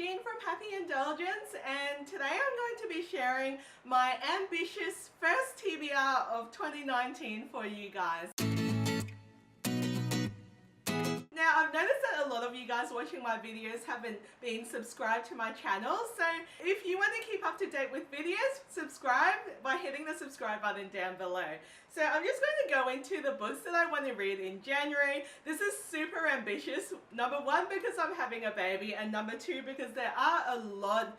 Jean from Happy Indulgence, and today I'm going to be sharing my ambitious first TBR of 2019 for you guys. Now, I've noticed that a lot of you guys watching my videos haven't been subscribed to my channel, so if you want to keep up to date with videos, subscribe by hitting the subscribe button down below. So I'm just going to go into the books that I want to read in January. This is super ambitious. Number one, because I'm having a baby, and number two, because there are a lot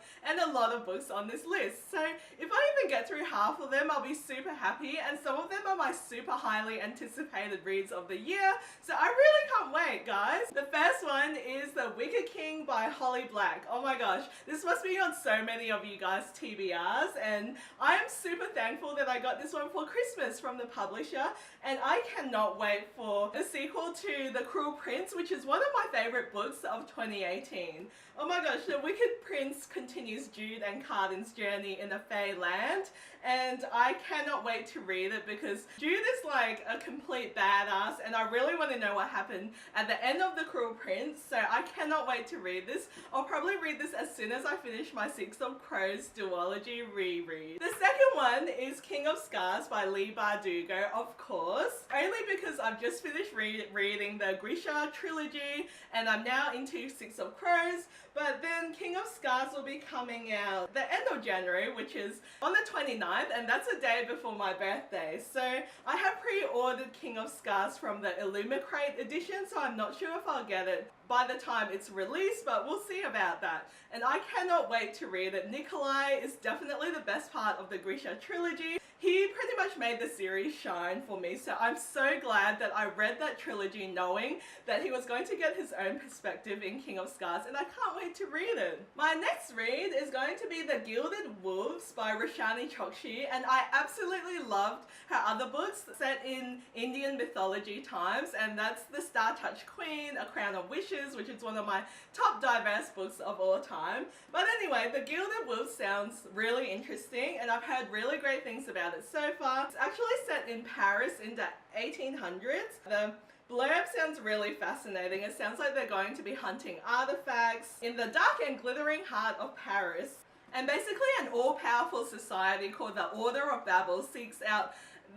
of books on this list. So if I even get through half of them, I'll be super happy, and some of them are my super highly anticipated reads of the year. So I really can't wait, guys. The first one is The Wicked King by Holly Black. Oh my gosh, this must be on so many of you guys' TBRs, and I am super thankful that I got this one for Christmas from the publisher, and I cannot wait for a sequel to The Cruel Prince, which is one of my favorite books of 2018. Oh my gosh, The Wicked Prince continues Jude and Cardan's journey in the Fey land, and I cannot wait to read it because Jude is like a complete badass, and I really want to know what happened at the end of The Cruel Prince, so I cannot wait to read this. I'll probably read this as soon as I finish my Six of Crows duology reread. The second one is King of Scars by Leigh Bardugo, of course, only because I've just finished reading the Grisha trilogy and I'm now into Six of Crows, but then King of Scars will be coming out the end of January, which is on the 29th, and that's a day before my birthday. So I have pre-ordered King of Scars from the Illumicrate edition, so I'm not sure if I'll get it by the time it's released, but we'll see about that. And I cannot wait to read it. Nikolai is definitely the best part of the Grisha trilogy. He pretty much made the series shine for me, so I'm so glad that I read that trilogy knowing that he was going to get his own perspective in King of Scars, and I can't wait to read it. My next read is going to be The Gilded Wolves by Roshani Chokshi, and I absolutely loved her other books set in Indian mythology times, and that's The Star-Touched Queen, A Crown of Wishes, which is one of my top diverse books of all time. But anyway, The Gilded Wolves sounds really interesting, and I've heard really great things about it so far. It's actually set in Paris in the 1800s. The blurb sounds really fascinating. It sounds like they're going to be hunting artifacts in the dark and glittering heart of Paris. And basically an all-powerful society called the Order of Babel seeks out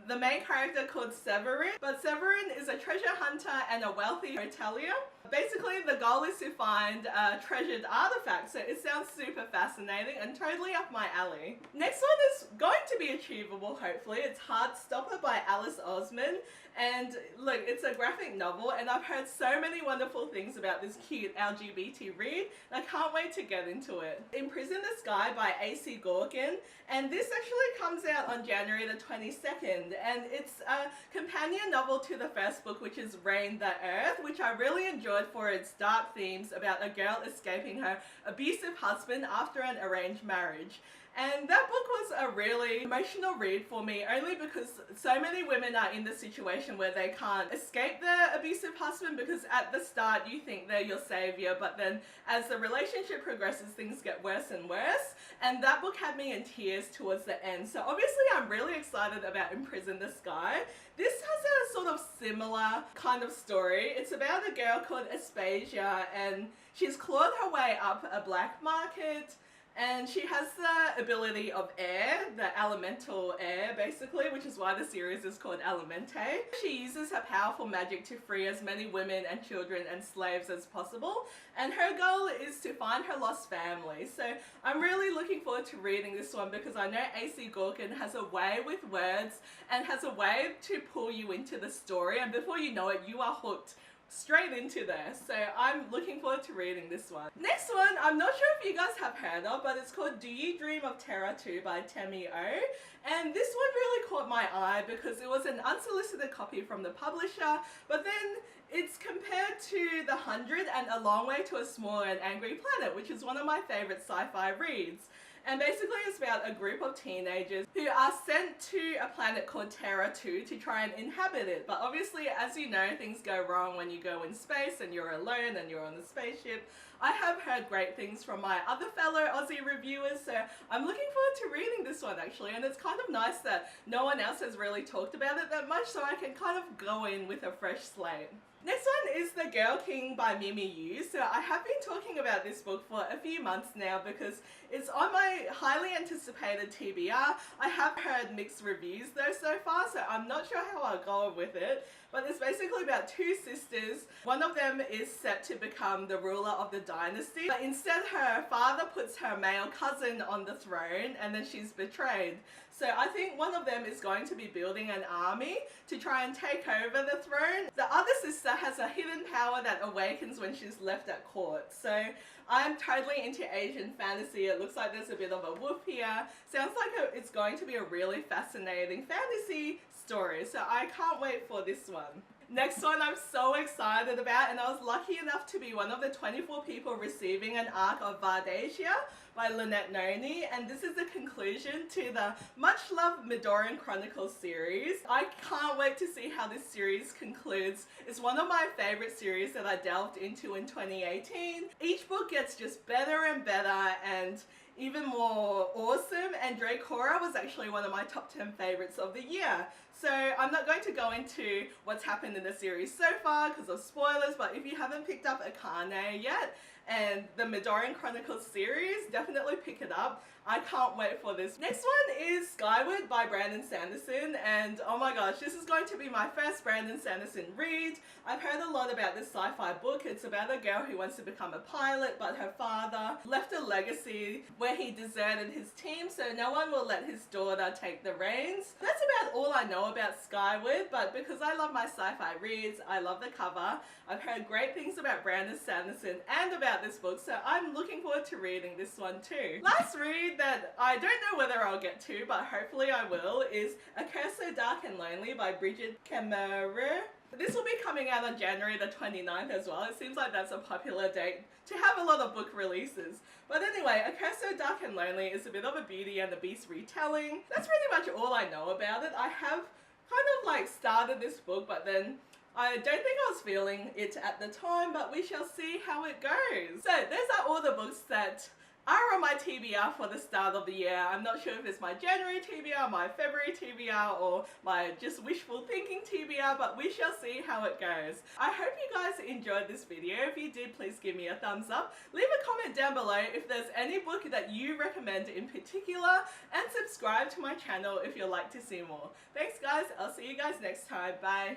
the main character called Severin, but Severin is a treasure hunter and a wealthy hotelier. Basically, the goal is to find a treasured artifact, so it sounds super fascinating and totally up my alley. Next one is going to be achievable, hopefully. It's Heartstopper by Alice Osman, and look, it's a graphic novel, and I've heard so many wonderful things about this cute LGBT read, and I can't wait to get into it. Imprison the Sky by A.C. Gorkin, and this actually comes out on January the 22nd, and it's a companion novel to the first book, which is Reign the Earth, which I really enjoyed for its dark themes about a girl escaping her abusive husband after an arranged marriage. And that book was a really emotional read for me, only because so many women are in the situation where they can't escape their abusive husband, because at the start you think they're your savior, but then as the relationship progresses things get worse and worse, and that book had me in tears towards the end. So obviously I'm really excited about Imprison the Sky. This has a sort of similar kind of story. It's about a girl called Aspasia, and she's clawed her way up a black market, and she has the ability of air, the elemental air basically, which is why the series is called Elemente. She uses her powerful magic to free as many women and children and slaves as possible, and her goal is to find her lost family. So I'm really looking forward to reading this one because I know A.C. Gorkin has a way with words and has a way to pull you into the story, and before you know it, you are hooked straight into there. So I'm looking forward to reading this one. Next one, I'm not sure if you guys have heard of, but it's called Do You Dream of Terra 2 by Temi O. And this one really caught my eye because it was an unsolicited copy from the publisher, but then it's compared to The 100 and A Long Way to a Small and Angry Planet, which is one of my favorite sci-fi reads. And basically it's about a group of teenagers who are sent to a planet called Terra 2 to try and inhabit it. But obviously, as you know, things go wrong when you go in space and you're alone and you're on the spaceship. I have heard great things from my other fellow Aussie reviewers, so I'm looking forward to reading this one actually, and it's kind of nice that no one else has really talked about it that much, so I can kind of go in with a fresh slate. Next one is The Girl King by Mimi Yu. So I have been talking about this book for a few months now because it's on my highly anticipated TBR. I have heard mixed reviews though so far, so I'm not sure how I'll go with it. But it's basically about two sisters. One of them is set to become the ruler of the dynasty, but instead her father puts her male cousin on the throne and then she's betrayed. So I think one of them is going to be building an army to try and take over the throne. The other sister has a hidden power that awakens when she's left at court. So I'm totally into Asian fantasy. It looks like there's a bit of a wolf here. Sounds like it's going to be a really fascinating fantasy story. So I can't wait for this one. Next one I'm so excited about, and I was lucky enough to be one of the 24 people receiving an arc of Vardasia by Lynette Noni, and this is the conclusion to the much-loved Midorian Chronicles series. I can't wait to see how this series concludes. It's one of my favorite series that I delved into in 2018. Each book gets just better and better and even more awesome, and Dracora was actually one of my top 10 favorites of the year. So I'm not going to go into what's happened in the series so far because of spoilers, but if you haven't picked up Akane yet and the Midorian Chronicles series, definitely pick it up. I can't wait for this. Next one is Skyward by Brandon Sanderson, and oh my gosh, this is going to be my first Brandon Sanderson read. I've heard a lot about this sci-fi book. It's about a girl who wants to become a pilot, but her father left a legacy where he deserted his team, so no one will let his daughter take the reins. That's about all I know about Skyward, but because I love my sci-fi reads, I love the cover. I've heard great things about Brandon Sanderson and about this book, so I'm looking forward to reading this one too. Last read that I don't know whether I'll get to, but hopefully I will, is A Curse So Dark and Lonely by Bridget Kemmerer. This will be coming out on January the 29th as well. It seems like that's a popular date to have a lot of book releases. But anyway, A Curse So Dark and Lonely is a bit of a Beauty and the Beast retelling. That's pretty much all I know about it. I have kind of like started this book, but then I don't think I was feeling it at the time, but we shall see how it goes. So those are all the books that are on my TBR for the start of the year. I'm not sure if it's my January TBR, my February TBR, or my just wishful thinking TBR, but we shall see how it goes. I hope you guys enjoyed this video. If you did, please give me a thumbs up. Leave a comment down below if there's any book that you recommend in particular, and subscribe to my channel if you'd like to see more. Thanks guys, I'll see you guys next time. Bye.